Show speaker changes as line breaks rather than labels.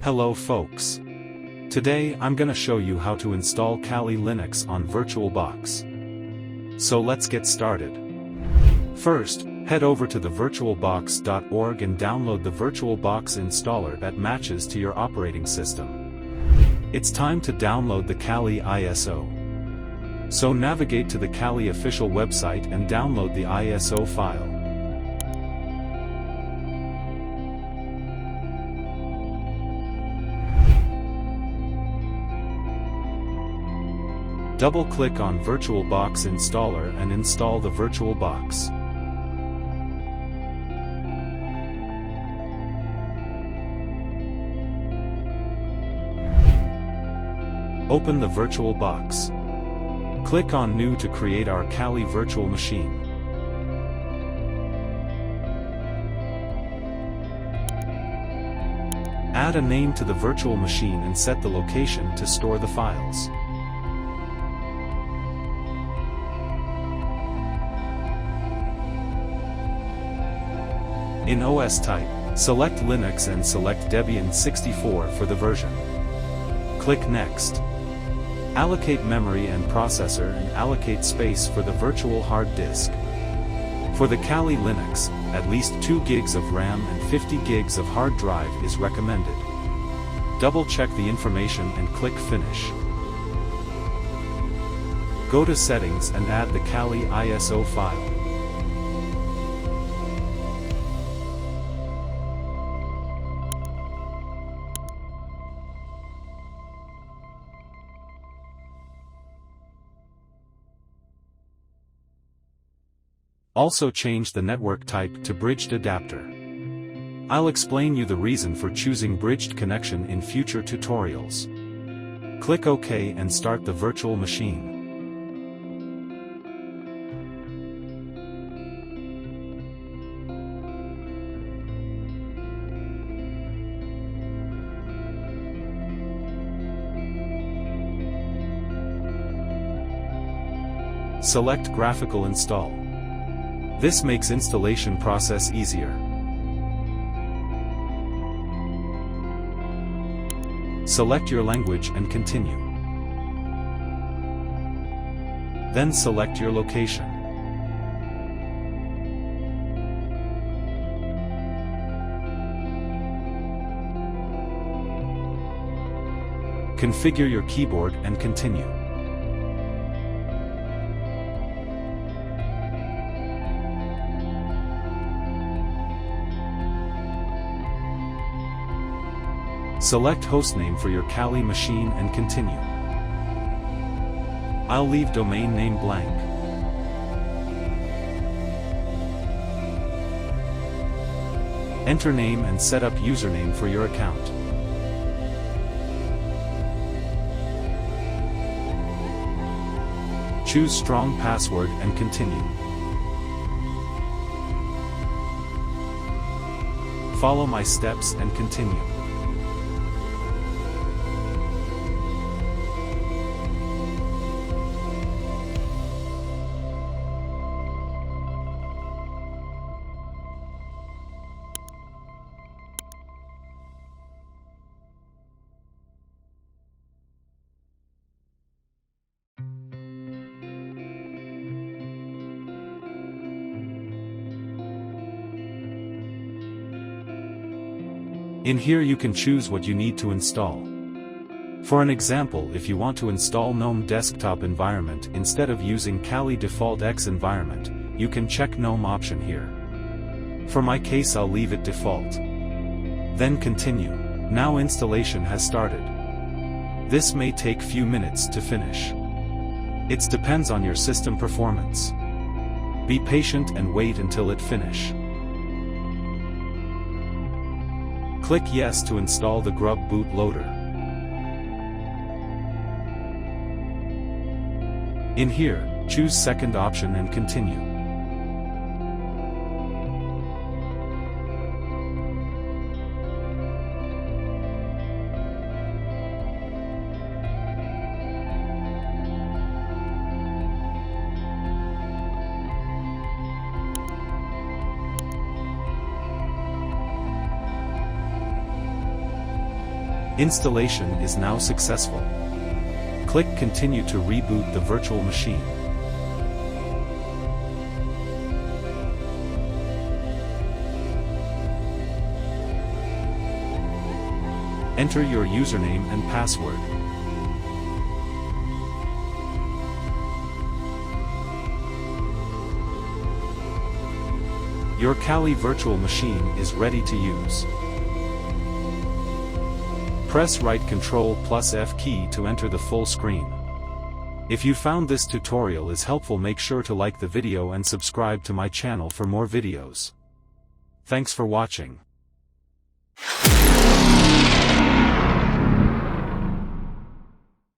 Hello folks. Today I'm gonna show you how to install Kali Linux on VirtualBox. So let's get started. First, head over to the virtualbox.org and download the VirtualBox installer that matches to your operating system. It's time to download the Kali ISO. So navigate to the Kali official website and download the ISO file. Double-click on VirtualBox installer and install the VirtualBox. Open the VirtualBox. Click on New to create our Kali virtual machine. Add a name to the virtual machine and set the location to store the files. In OS type, select Linux and select Debian 64 for the version. Click Next. Allocate memory and processor and allocate space for the virtual hard disk. For the Kali Linux, at least 2 gigs of RAM and 50 gigs of hard drive is recommended. Double-check the information and click Finish. Go to Settings and add the Kali ISO file. Also change the network type to bridged adapter. I'll explain you the reason for choosing bridged connection in future tutorials. Click OK and start the virtual machine. Select Graphical Install. This makes installation process easier. Select your language and continue. Then select your location. Configure your keyboard and continue. Select hostname for your Kali machine and continue. I'll leave domain name blank. Enter name and set up username for your account. Choose strong password and continue. Follow my steps and continue. In here you can choose what you need to install. For an example, if you want to install GNOME desktop environment instead of using Kali default X environment, you can check GNOME option here. For my case I'll leave it default. Then continue. Now installation has started. This may take few minutes to finish. It depends on your system performance. Be patient and wait until it finish. Click Yes to install the Grub bootloader. In here, choose second option and continue. Installation is now successful. Click Continue to reboot the virtual machine. Enter your username and password. Your Kali virtual machine is ready to use. Press right Ctrl plus F key to enter the full screen. If you found this tutorial is helpful, make sure to like the video and subscribe to my channel for more videos. Thanks for watching.